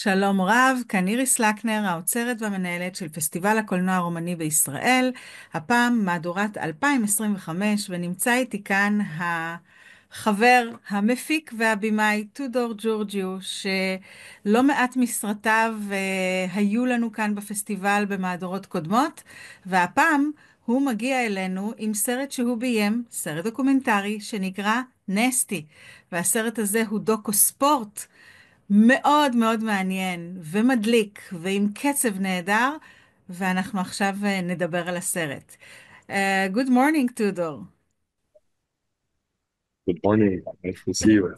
שלום רב, כאן איריס לקנר, האוצרת והמנהלת של פסטיבל הקולנוע הרומני בישראל, הפעם מהדורת 2025, ונמצא איתי כאן החבר, המפיק והבימאי טודור ג'ורג'יו, שלא מעט מסרטיו היו לנו כאן בפסטיבל במהדורות קודמות, והפעם הוא מגיע אלינו עם סרט שהוא ביים, סרט דוקומנטרי שנקרא נאסטי, והסרט הזה הוא דוקו ספורט, מאוד מאוד מעניין ומדליק ועם קצב נהדר, ואנחנו עכשיו נדבר על הסרט. Good morning, טודור. Good morning. Nice to see you.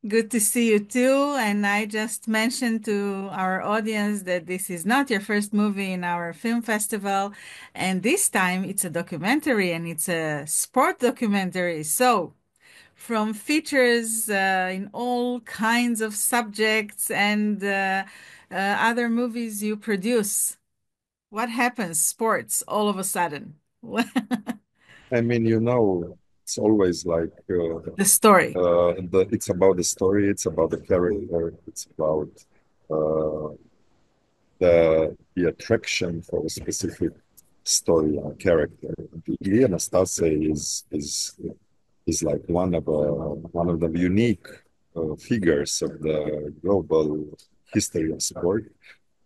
Good to see you too. And I just mentioned to our audience that this is not your first movie in our film festival. And this time it's a documentary and it's a sport documentary. So, from features in all kinds of subjects and other movies you produce. What happens? Sports all of a sudden. I mean, it's always like The story. it's about the story, it's about the character, it's about uh, the attraction for a specific story and character. The Ilia Nastase is like one of the unique figures of the global history of sport.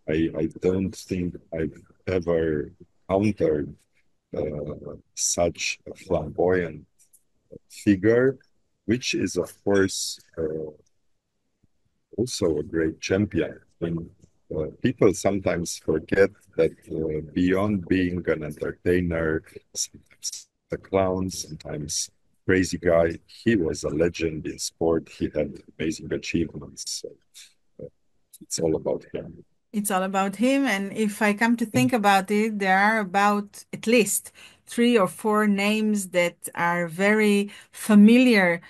I don't think I've ever encountered such a flamboyant figure, which is, of course, also a great champion. And people sometimes forget that beyond being an entertainer, sometimes a clown, sometimes crazy guy, he was a legend in sport. He had amazing achievements. So it's all about him. It's all about him. And if I come to think about it, there are about at least three or four names that are very familiar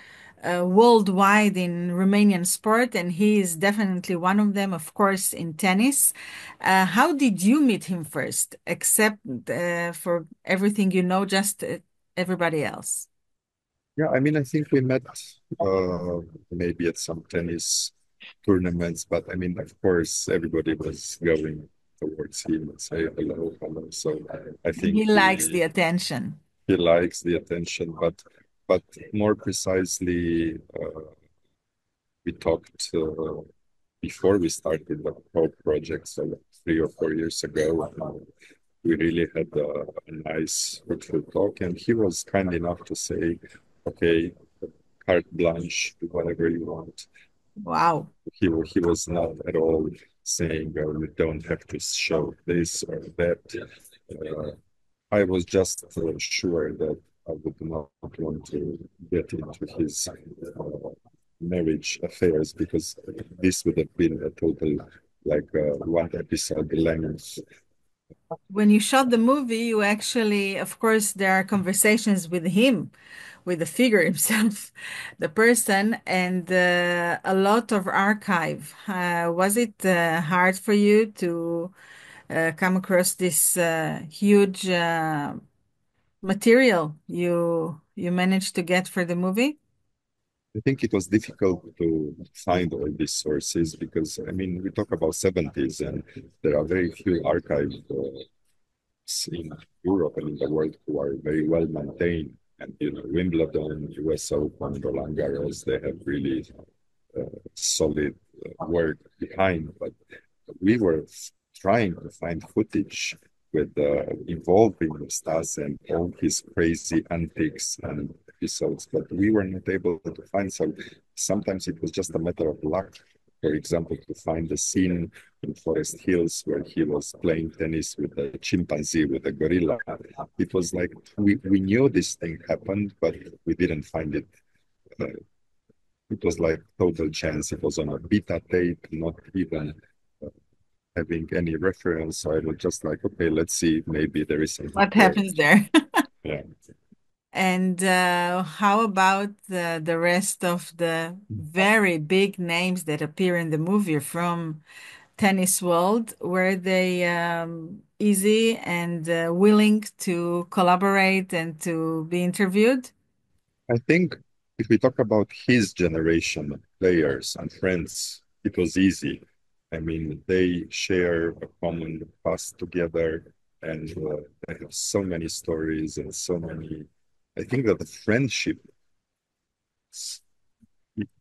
worldwide in Romanian sport, and he is definitely one of them, of course, in tennis. How did you meet him first, except for everything you know, just everybody else? Yeah, I mean, I think we met maybe at some tennis tournaments, but I mean, of course, everybody was going towards him and say hello, hello. So I think He likes the attention. he likes the attention, but more precisely, we talked before we started the whole project, so like 3 or 4 years ago. We really had a nice, fruitful talk, and he was kind enough to say, "Okay, carte blanche, do whatever you want." Wow. He was not at all saying, "Oh, you don't have to show this or that." Uh, I was just sure that I would not want to get into his marriage affairs because this would have been a total like one episode length. When you shot the movie, you actually, of course, there are conversations with him, with the figure himself, the person, and a lot of archive. Was it hard for you to come across this huge material you managed to get for the movie? I think it was difficult to find all these sources because I mean we talk about 70s and there are very few archives in Europe and in the world who are very well maintained. And Wimbledon, US Open, Roland Garros, they have really solid work behind. But we were trying to find footage with involving Stas and all his crazy antics and episodes, but we were not able to find. So sometimes it was just a matter of luck. For example, to find the scene in Forest Hills where he was playing tennis with a chimpanzee, with a gorilla. It was like we knew this thing happened, but we didn't find it. Uh, it was like total chance. It was on a beta tape, not even having any reference. So I was just like, okay, let's see. Maybe there is something What there. happens there? Yeah. And how about the rest of the very big names that appear in the movie from tennis world? Were they easy and willing to collaborate and to be interviewed? I think if we talk about his generation of players and friends, it was easy. I mean, they share a common past together, and they have so many stories and so many. I think that the friendship,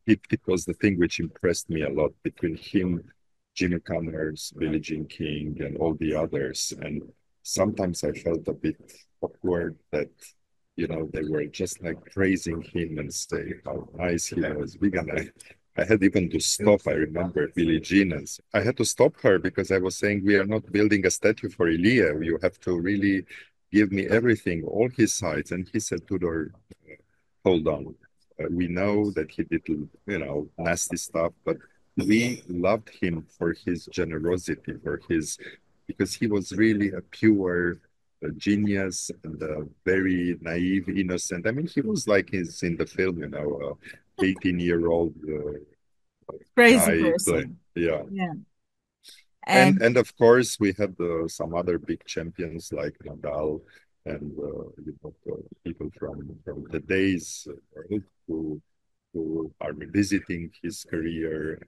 it was the thing which impressed me a lot between him, Jimmy Connors, Billie Jean King, and all the others. And sometimes I felt a bit awkward that, they were just like praising him and say how nice he was. I had even to stop. I remember Billie Jean, and I had to stop her because I was saying, we are not building a statue for Ilia. You have to really give me everything, all his sides. And he said, Tudor, hold on. We know that he did, nasty stuff, but we loved him for his generosity, because he was really a pure genius and a very naive, innocent. I mean, he was like he's in the film, 18-year-old Crazy guy. person. Yeah. Yeah. And of course, we had some other big champions like Nadal and people from the days who who are revisiting his career,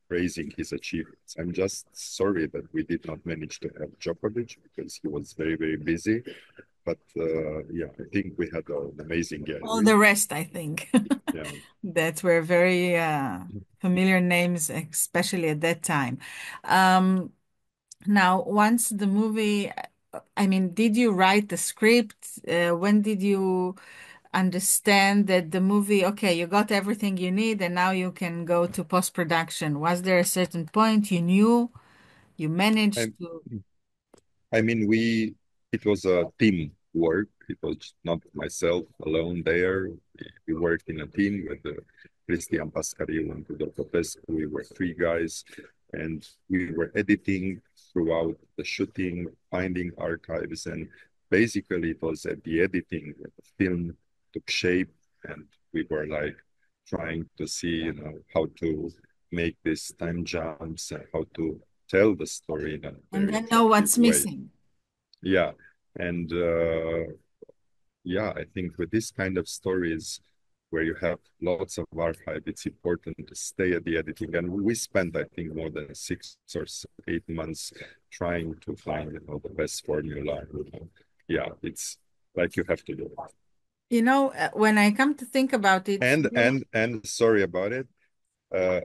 praising his achievements. I'm just sorry that we did not manage to have Djokovic because he was very, very busy. But yeah, I think we had an amazing all gallery. the rest, I think, Yeah. that were very familiar names, especially at that time. Um, Now, once the movie, I mean, did you write the script? When did you understand that the movie, okay, you got everything you need and now you can go to post-production? Was there a certain point you knew you managed And to? I mean, it was a team work. It was not myself alone there. We worked in a team with Christian Pascaril and Tudor Popescu. We were three guys, and we were editing throughout the shooting, finding archives, and basically it was at the editing that the film took shape, and we were like trying to see, how to make these time jumps and how to tell the story in a And very then know attractive what's way. missing. Yeah. And yeah, I think with this kind of stories where you have lots of archive, it's important to stay at the editing. And we spent, I think, more than 6 or 8 months trying to find, the best formula. Yeah, it's like you have to do it. When I come to think about it, And sorry about it. Uh,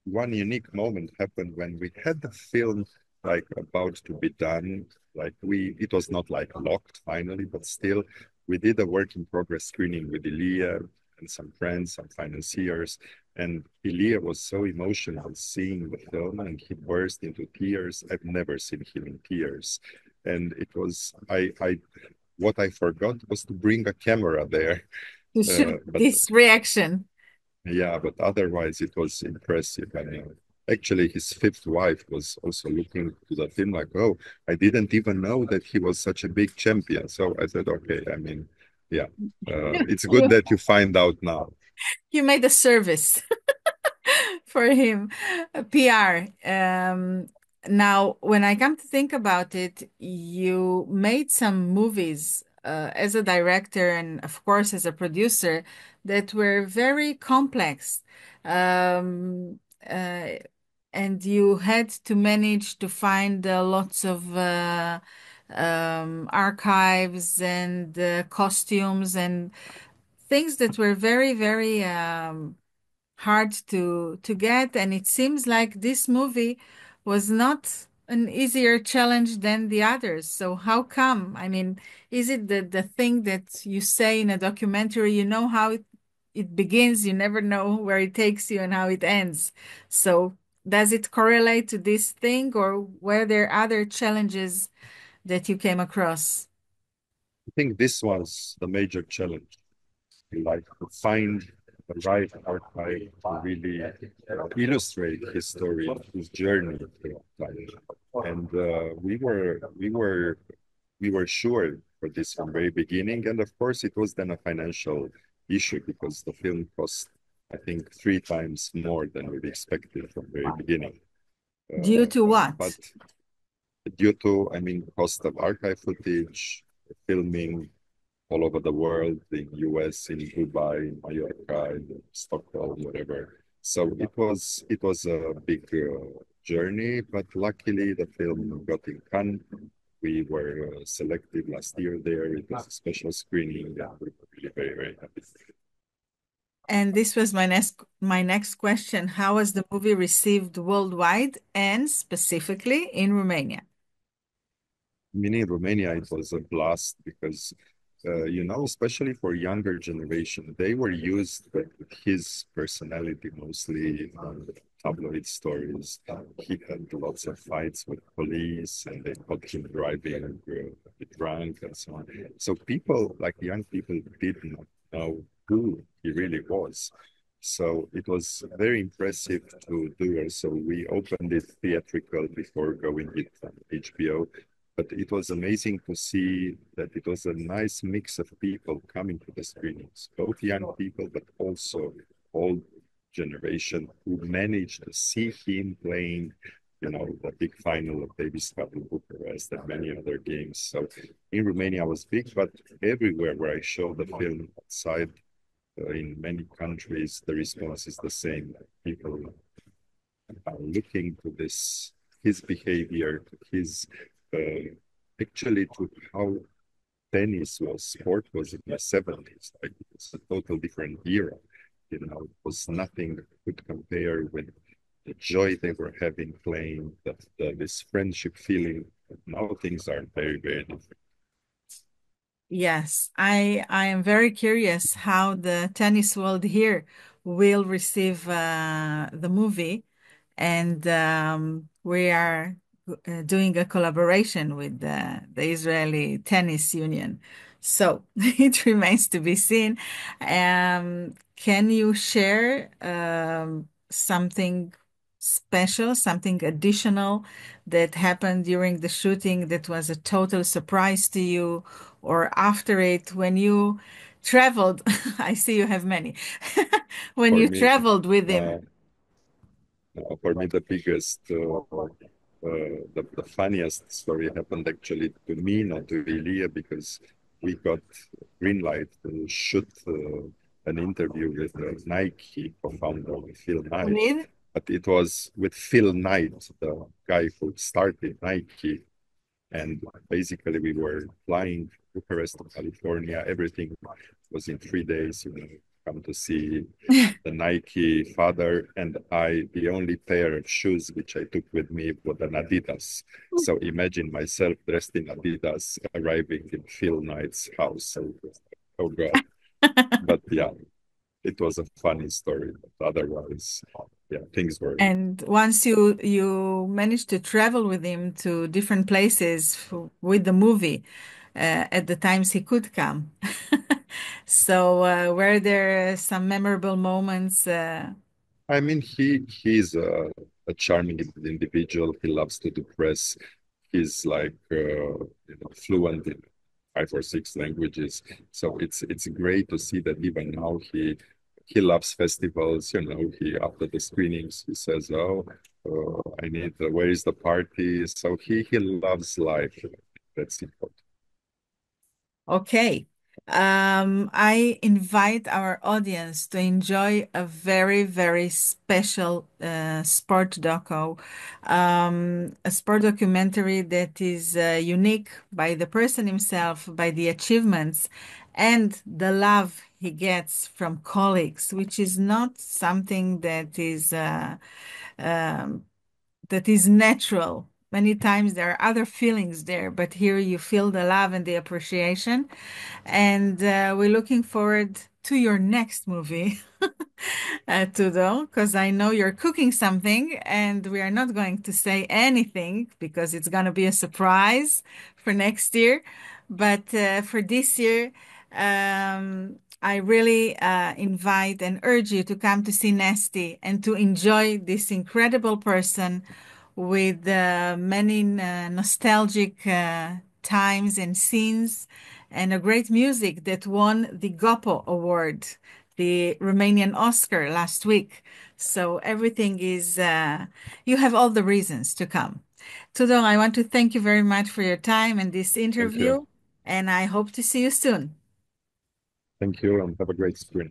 One unique moment happened when we had the film like about to be done. Like it was not like locked finally, but still, we did a work in progress screening with Ilia and some friends, some financiers, and Ilia was so emotional seeing the film, and he burst into tears. I've never seen him in tears, and it was what I forgot was to bring a camera there, to shoot but this reaction. yeah, but otherwise it was impressive. I mean, actually, his fifth wife was also looking to the film like, oh, I didn't even know that he was such a big champion. So I said, okay, I mean, yeah, it's good You, that you find out now. you made a service for him, PR. Now, when I come to think about it, you made some movies as a director and, of course, as a producer that were very complex. Um, uh, and you had to manage to find lots of archives and costumes and things that were very, very hard to get, and it seems like this movie was not an easier challenge than the others. So how come? I mean, is it the thing that you say in a documentary, you know how it begins, you never know where it takes you and how it ends. So does it correlate to this thing, or were there other challenges that you came across? I think this was the major challenge, like to find the right archive to really illustrate his story, his journey through time. And we were sure for this from very beginning. And of course, it was then a financial issue because the film cost, I think, 3 times more than we expected from very beginning. Due to But what? due to, I mean, cost of archive footage, filming all over the world, in US, in Dubai, in Mallorca, in Stockholm, whatever. So it was a big journey, but luckily the film got in Cannes. We were selected last year there. It was a special screening, and we were really very, very happy. And this was my next question. How was the movie received worldwide and specifically in Romania? I mean, in Romania, it was a blast because, especially for younger generation, they were used with his personality mostly on the tabloid stories. He had lots of fights with police, and they caught him driving a bit drunk and so on. So people, like young people, did not know who he really was. So it was very impressive to do it. So we opened it theatrical before going it on HBO, but it was amazing to see that it was a nice mix of people coming to the screenings, both young people, but also old generation who managed to see him playing, the big final of Davis Cup in Bucharest and many other games. So in Romania was big, but everywhere where I show the film outside, in many countries, the response is the same. People are looking to his behavior, to his actually to how sport was in the 70s. Like it was a total different era. It was nothing that could compare with the joy they were having playing, this friendship feeling. Now things are very, very different. Yes, I am very curious how the tennis world here will receive the movie, and we are doing a collaboration with the Israeli Tennis Union. So it remains to be seen. Can you share something special, something additional that happened during the shooting that was a total surprise to you, or after it when you traveled? I see you have many. When For you me, traveled with him. uh, for me, the biggest, the funniest story happened actually to me, not to Ilia, because we got green light to shoot an interview with Nike co-founder Phil Knight. With? But it was with Phil Knight, the guy who started Nike. And basically, we were flying Bucharest to California. Everything was in 3 days, come to see the Nike father, and I, the only pair of shoes which I took with me was an Adidas. So imagine myself dressed in Adidas arriving in Phil Knight's house. So it was like, oh God. But yeah, it was a funny story. But otherwise, yeah, things were. And once you managed to travel with him to different places with the movie, at the times he could come. So were there some memorable moments? I mean, he's a charming individual. He loves to do press. He's like fluent in 5 or 6 languages. So it's great to see that even now he loves festivals. He after the screenings he says, "Oh, I need. Where is the party?" So he loves life. That's important. Okay. I invite our audience to enjoy a very, very special sport a sport documentary that is unique by the person himself, by the achievements, and the love he gets from colleagues, which is not something um, that is natural. Many times there are other feelings there, but here you feel the love and the appreciation. And we're looking forward to your next movie, Tudor, because I know you're cooking something, and we are not going to say anything because it's going to be a surprise for next year. But for this year, I really invite and urge you to come to see Naaste and to enjoy this incredible person with many nostalgic times and scenes and a great music that won the Gopo Award, the Romanian Oscar last week. So everything is, you have all the reasons to come. Tudor, I want to thank you very much for your time and this Thank you. interview, and I hope to see you soon. Thank you, and have a great spring.